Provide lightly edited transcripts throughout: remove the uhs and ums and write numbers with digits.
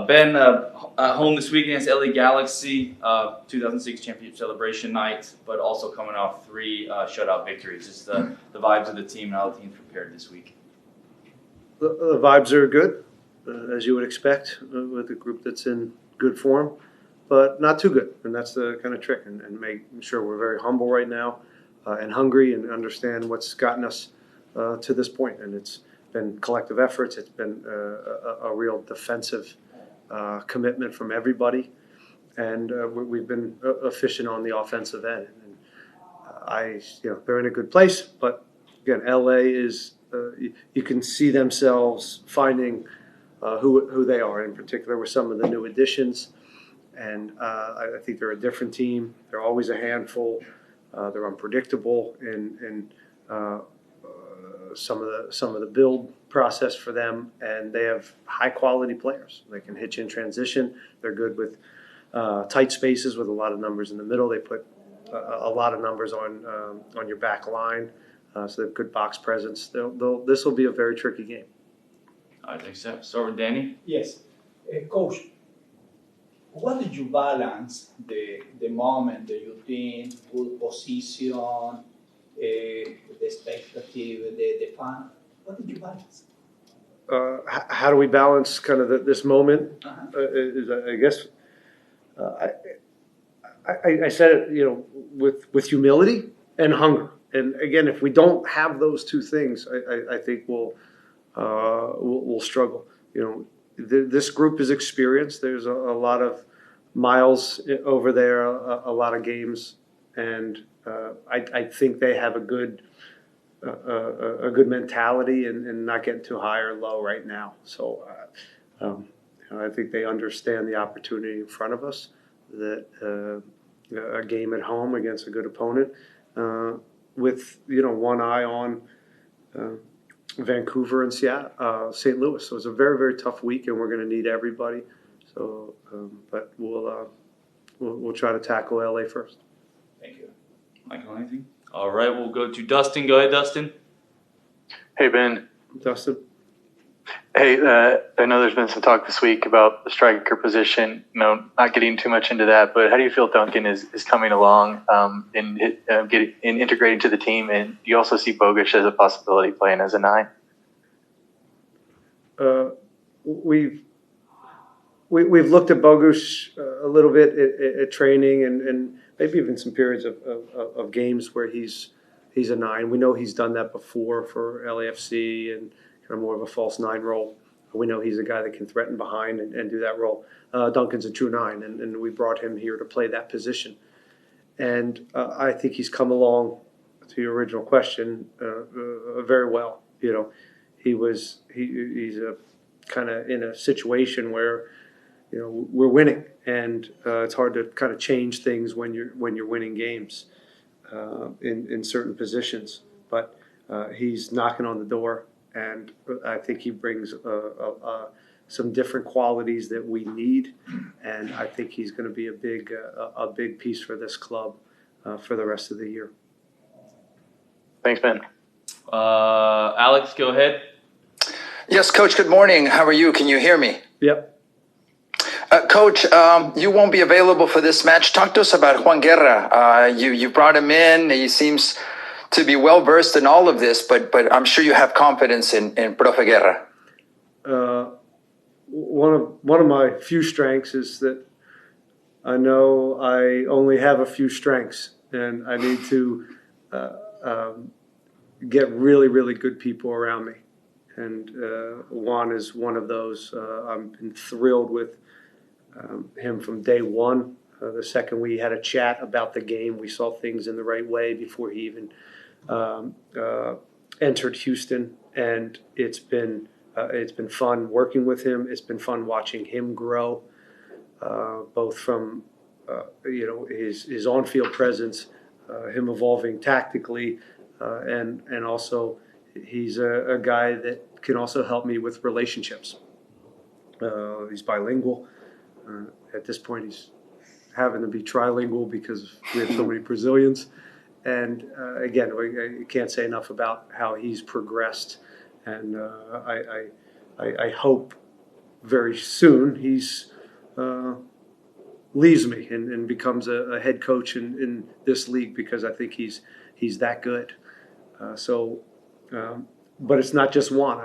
Ben, at home this week against LA Galaxy, 2006 championship celebration night, but also coming off 3 shutout victories. Just the vibes of the team and how the team's prepared this week. The vibes are good, as you would expect, with a group that's in good form, but not too good. And that's the kind of trick, and making sure we're very humble right now and hungry and understand what's gotten us to this point. And it's been collective efforts. It's been a real defensive commitment from everybody, and we've been efficient on the offensive end. And they're in a good place, but again, LA is you can see themselves finding who they are, in particular with some of the new additions. And I think they're a different team. They're always a handful. They're unpredictable in some of the build process for them, and they have high quality players. They can hit you in transition. They're good with tight spaces with a lot of numbers in the middle. They put a lot of numbers on your back line, so they have good box presence. This will be a very tricky game. I think so. Start with Danny. Yes, Coach. What did you balance the moment that you think, good position, the expectative, the fun? What did you balance? How do we balance kind of this moment? I guess I said it, with humility and hunger. And again, if we don't have those two things, I think we'll struggle. This group is experienced. There's a lot of miles over there, a lot of games, and I think they have a good mentality and not getting too high or low right now. So I think they understand the opportunity in front of us, that a game at home against a good opponent, with one eye on Vancouver and St. Louis. So it's a very, very tough week, and we're going to need everybody. So, but we'll try to tackle LA first. Thank you, Michael. Anything? All right, we'll go to Dustin. Go ahead, Dustin. Hey, Ben. Dustin. Hey, I know there's been some talk this week about the striker position. Not getting too much into that, but how do you feel Duncan is coming along in integrating to the team? And do you also see Bogusz as a possibility playing as a 9? We've looked at Bogusz a little bit at training and maybe even some periods of games where he's a 9. We know he's done that before for LAFC and kind of more of a false 9 role. We know he's a guy that can threaten behind and do that role. Duncan's a true 9, and we brought him here to play that position. And I think he's come along, to your original question, very well. He's a kind of in a situation where we're winning, and it's hard to kind of change things when you're winning games in certain positions. But he's knocking on the door, and I think he brings some different qualities that we need, and I think he's going to be a big piece for this club for the rest of the year. Thanks, Ben. Alex, go ahead. Yes, Coach, good morning. How are you? Can you hear me? Yep. Coach, you won't be available for this match. Talk to us about Juan Guerra. You brought him in. He seems to be well versed in all of this, but I'm sure you have confidence in Profe Guerra. One of my few strengths is that I know I only have a few strengths, and I need to get really, really good people around me. And Juan is one of those. I've been thrilled with him from day one. The second we had a chat about the game, we saw things in the right way before he even entered Houston, and it's been fun working with him. It's been fun watching him grow, both from his on-field presence, him evolving tactically, and also he's a guy that can also help me with relationships. He's bilingual. At this point, he's having to be trilingual because we have so many Brazilians. And again, I can't say enough about how he's progressed. And I hope very soon he's leaves me and becomes a head coach in this league, because I think he's that good. But it's not just one.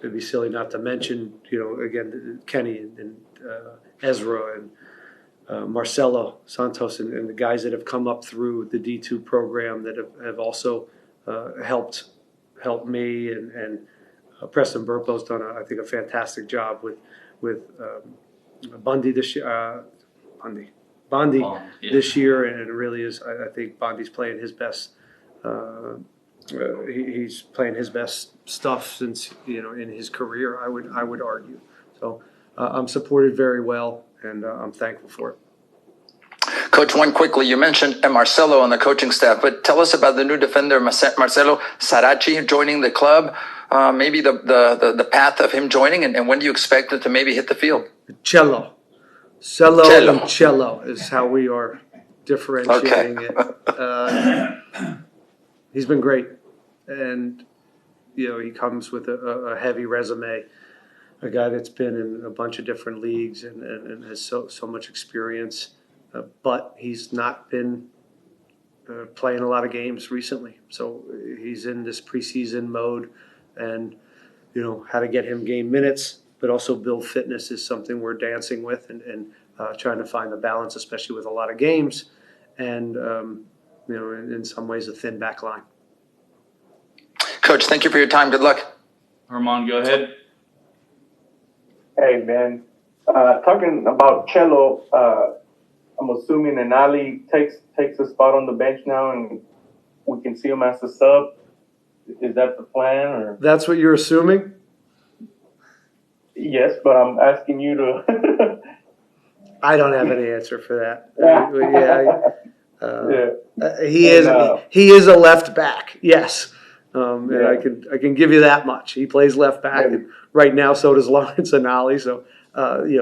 It'd be silly not to mention, again, Kenny and Ezra and Marcelo Santos and the guys that have come up through the D2 program that have also helped me, and Preston Burpo's done, I think, a fantastic job with Bundy this year. Bondi this year, and it really is. I think Bondi's playing his best. He's playing his best stuff since in his career. I would argue. So I'm supported very well, and I'm thankful for it. Coach, one quickly, you mentioned Marcelo on the coaching staff, but tell us about the new defender, Marcelo Sarachi, joining the club. Maybe the path of him joining, and when do you expect it to maybe hit the field? Cello and cello is how we are differentiating it. He's been great, and he comes with a heavy resume, a guy that's been in a bunch of different leagues and has so much experience, but he's not been playing a lot of games recently. So he's in this preseason mode, and how to get him game minutes, but also build fitness is something we're dancing with and trying to find the balance, especially with a lot of games and in some ways a thin back line. Coach, thank you for your time. Good luck. Herman, go ahead. Hey, man. Talking about Cello, I'm assuming Anali takes a spot on the bench now, and we can see him as a sub. Is that the plan, or? That's what you're assuming? Yes, but I'm asking you to. I don't have any answer for that. Yeah. He is a left back, yes, and I can give you that much. He plays left back, and right now so does Lawrence Anali. So we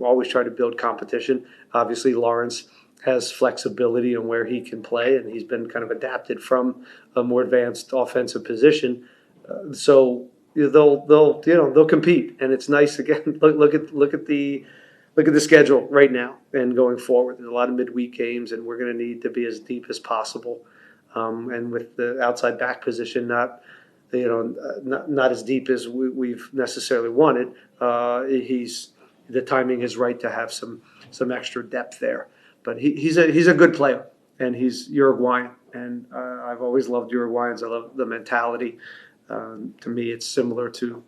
always try to build competition. Obviously, Lawrence has flexibility in where he can play, and he's been kind of adapted from a more advanced offensive position. So they'll compete, and it's nice. Again, look at the schedule right now and going forward. There's a lot of midweek games, and we're going to need to be as deep as possible. And with the outside back position, not as deep as we've necessarily wanted. The timing is right to have some extra depth there. But he's a good player, and he's Uruguayan, and I've always loved Uruguayans. I love the mentality. To me, it's similar to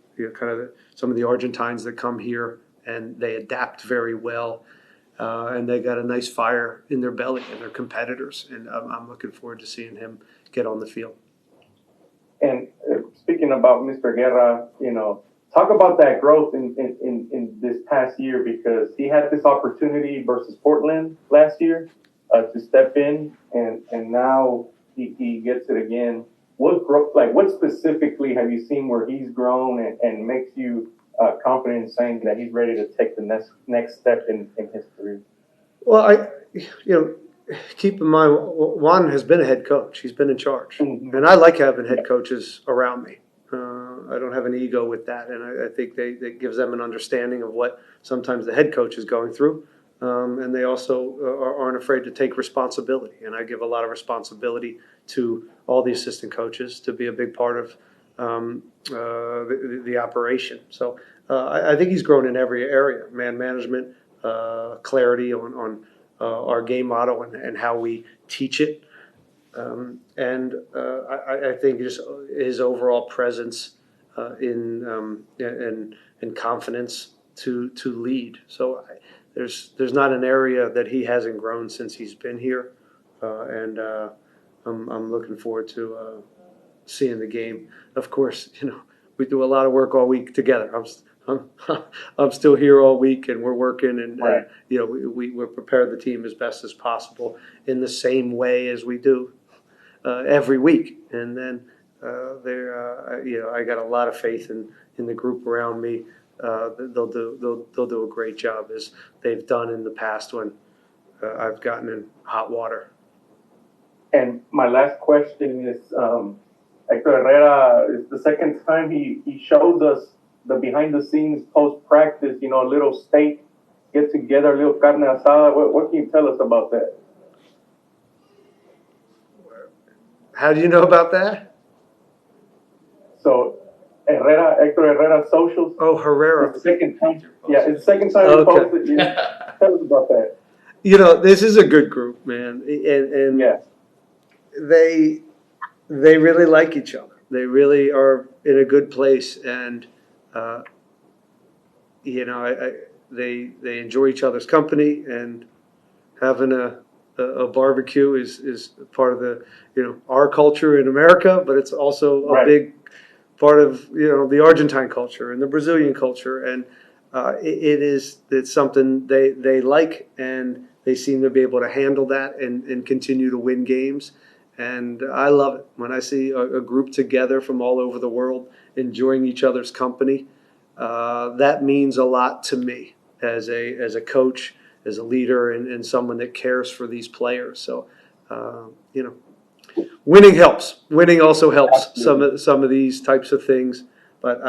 some of the Argentines that come here, and they adapt very well, and they got a nice fire in their belly, and they're competitors. And I'm looking forward to seeing him get on the field. And speaking about Mr. Guerra, talk about that growth in this past year, because he had this opportunity versus Portland last year to step in, and now he gets it again. What specifically have you seen where he's grown and makes you confident in saying that he's ready to take the next step in his career? Well, keep in mind, Juan has been a head coach. He's been in charge, and I like having head coaches around me. I don't have an ego with that, and I think that gives them an understanding of what sometimes the head coach is going through, and they also aren't afraid to take responsibility. And I give a lot of responsibility to all the assistant coaches to be a big part of the operation. So I think he's grown in every area: man management, clarity on our game model and how we teach it. I think just his overall presence in confidence to lead. So there's not an area that he hasn't grown since he's been here, and I'm looking forward to seeing the game. Of course, we do a lot of work all week together. I'm still here all week, and we're working, and we prepare the team as best as possible in the same way as we do every week. And then I got a lot of faith in the group around me. They'll do a great job, as they've done in the past when I've gotten in hot water. And my last question is, Hector Herrera, it's the second time he shows us the behind the scenes post practice, a little steak, get together, a little carne asada. What can you tell us about that? How do you know about that? So Hector Herrera socials. Oh, Herrera. It's the second time. Yeah, it's the second time we posted. Tell us about that. This is a good group, man, and Yeah. they really like each other. They really are in a good place, and they enjoy each other's company, and having a barbecue is part of the our culture in America, but it's also a big part of the Argentine culture and the Brazilian culture, and it's something they like, and they seem to be able to handle that and continue to win games. And I love it when I see a group together from all over the world enjoying each other's company. That means a lot to me as a coach, as a leader, and someone that cares for these players. So, winning helps. Winning also helps some of these types of things. But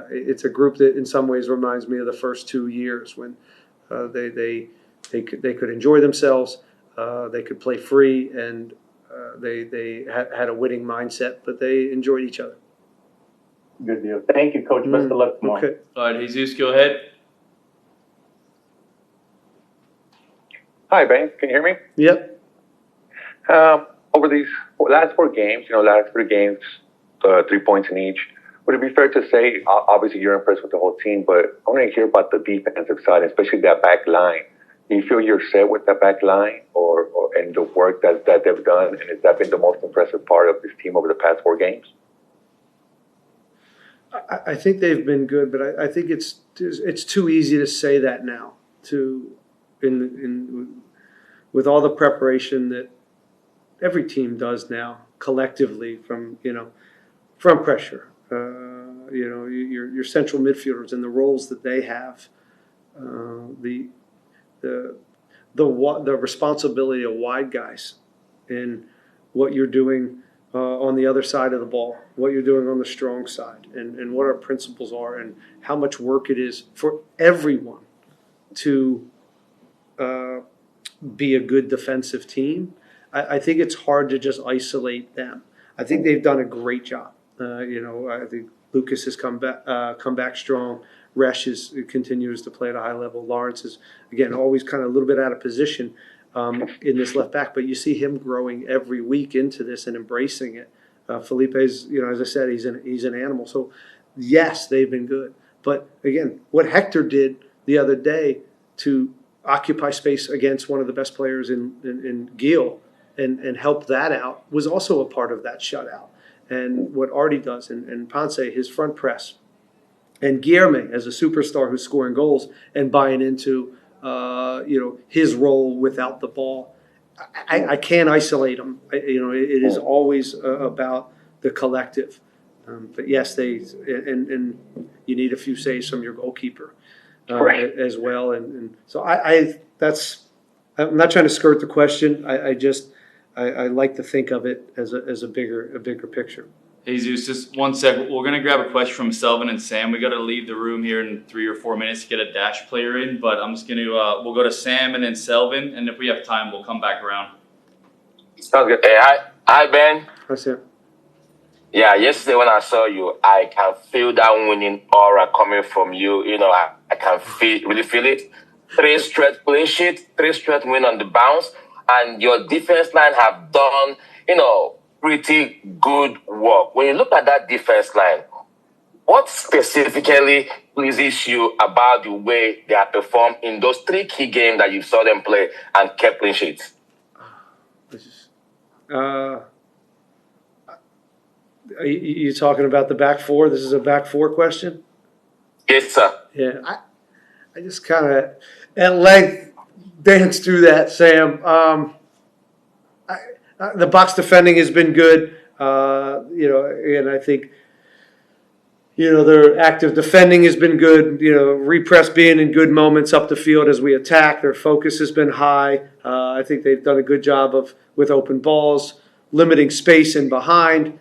it's a group that in some ways reminds me of the first 2 years when they could enjoy themselves, they could play free, and they had a winning mindset, but they enjoyed each other. Good deal. Thank you, Coach. Best of luck tomorrow. Okay. All right, Jesus, go ahead. Hi, Ben. Can you hear me? Yep. Over these last 4 games, last 3 games, 3 points in each, would it be fair to say, obviously you're impressed with the whole team, but I want to hear about the defensive side, especially that back line. Do you feel you're set with that back line and the work that they've done? And has that been the most impressive part of this team over the past 4 games? I think they've been good, but I think it's too easy to say that now. With all the preparation that every team does now collectively from pressure, your central midfielders and the roles that they have, the responsibility of wide guys and what you're doing on the other side of the ball, what you're doing on the strong side, and what our principles are, and how much work it is for everyone to be a good defensive team. I think it's hard to just isolate them. I think they've done a great job. I think Lucas has come back strong. Resch continues to play at a high level. Lawrence is, again, always kind of a little bit out of position in this left back, but you see him growing every week into this and embracing it. Felipe's, as I said, he's an animal. So, yes, they've been good. But, again, what Hector did the other day to occupy space against one of the best players in Gil and help that out was also a part of that shutout. And what Artie does, and Ponce, his front press, and Guilherme as a superstar who's scoring goals and buying into his role without the ball. I can't isolate them. It is always about the collective. But yes, and you need a few saves from your goalkeeper as well. And so I'm not trying to skirt the question. I like to think of it as a bigger picture. Hey, Zeus, just 1 sec. We're going to grab a question from Selvin and Sam. We got to leave the room here in 3 or 4 minutes to get a dash player in, but I'm just going to, we'll go to Sam and then Selvin, and if we have time, we'll come back around. Sounds good. Hey, hi, Ben. Hi, Sam. Yeah, yesterday when I saw you, I can feel that winning aura coming from you. I can really feel it. 3 straight clean sheets, 3 straight win on the bounce, and your defense line have done, pretty good work. When you look at that defense line, what specifically pleases you about the way they have performed in those 3 key games that you saw them play and kept clean sheets? Are you talking about the back 4? This is a back 4 question? Yes, sir. Yeah, I just kind of at length danced through that, Sam. The box defending has been good, and I think, their active defending has been good. Repress being in good moments up the field as we attack. Their focus has been high. I think they've done a good job with open balls, limiting space in behind.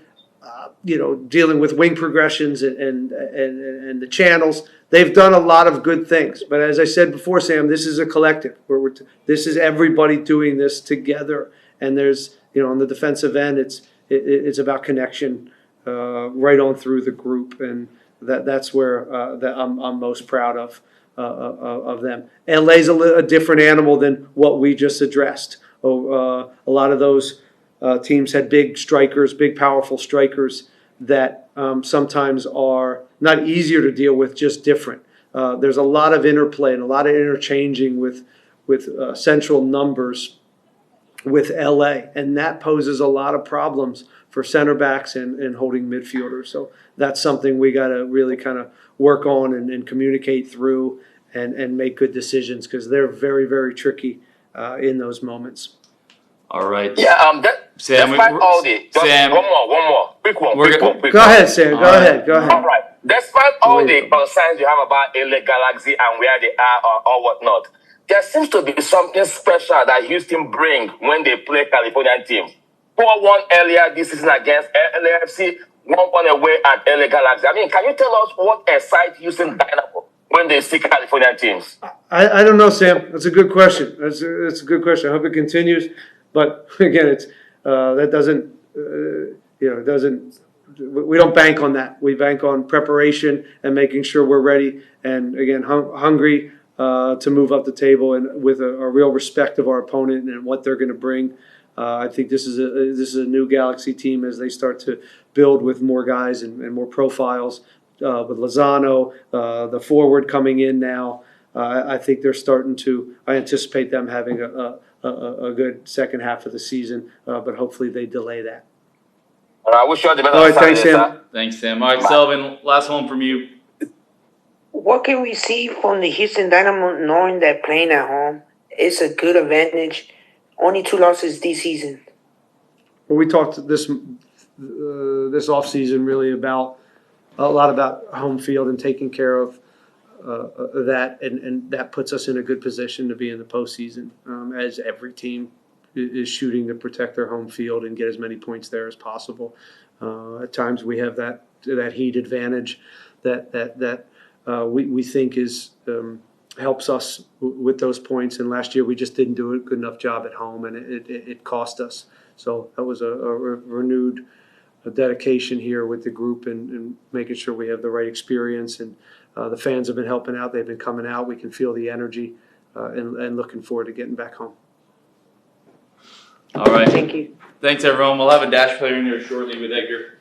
dealing with wing progressions and the channels. They've done a lot of good things. But as I said before, Sam, this is a collective. This is everybody doing this together. And there's, on the defensive end, it's about connection right on through the group. And that's where that I'm most proud of them. LA's a different animal than what we just addressed. A lot of those teams had big strikers, big powerful strikers that sometimes are not easier to deal with, just different. There's a lot of interplay and a lot of interchanging with central numbers with LA, and that poses a lot of problems for center backs and holding midfielders. So that's something we got to really kind of work on and communicate through and make good decisions, because they're very, very tricky in those moments. All right. Yeah, Sam, despite all the, Sam, one more, quick one. Go ahead, Sam. Go ahead. All right. Despite all the concerns you have about LA Galaxy and where they are or whatnot, there seems to be something special that Houston bring when they play Californian teams. 4-1 earlier this season against LAFC, 1-1 away at LA Galaxy. I mean, can you tell us what excites Houston Dynamo when they see Californian teams? I don't know, Sam. That's a good question. That's a good question. I hope it continues. But again, it's that doesn't it doesn't. We don't bank on that. We bank on preparation and making sure we're ready. And again, hungry to move up the table and with a real respect of our opponent and what they're going to bring. I think this is a new Galaxy team as they start to build with more guys and more profiles. With Lozano, the forward coming in now, I think they're starting to. I anticipate them having a good second half of the season, but hopefully they delay that. All right, I wish you all the best. All right, thanks, Sam. Thanks, Sam. All right, Selvin, last one from you. What can we see from the Houston Dynamo knowing that playing at home is a good advantage? Only 2 losses this season. Well, we talked this offseason really about a lot about home field and taking care of that, and that puts us in a good position to be in the postseason, as every team is shooting to protect their home field and get as many points there as possible. At times we have that heat advantage that we think is helps us with those points. And last year we just didn't do a good enough job at home, and it cost us. So that was a renewed dedication here with the group and making sure we have the right experience. And the fans have been helping out. They've been coming out. We can feel the energy and looking forward to getting back home. All right. Thank you. Thanks, everyone. We'll have a dash player in here shortly with Edgar.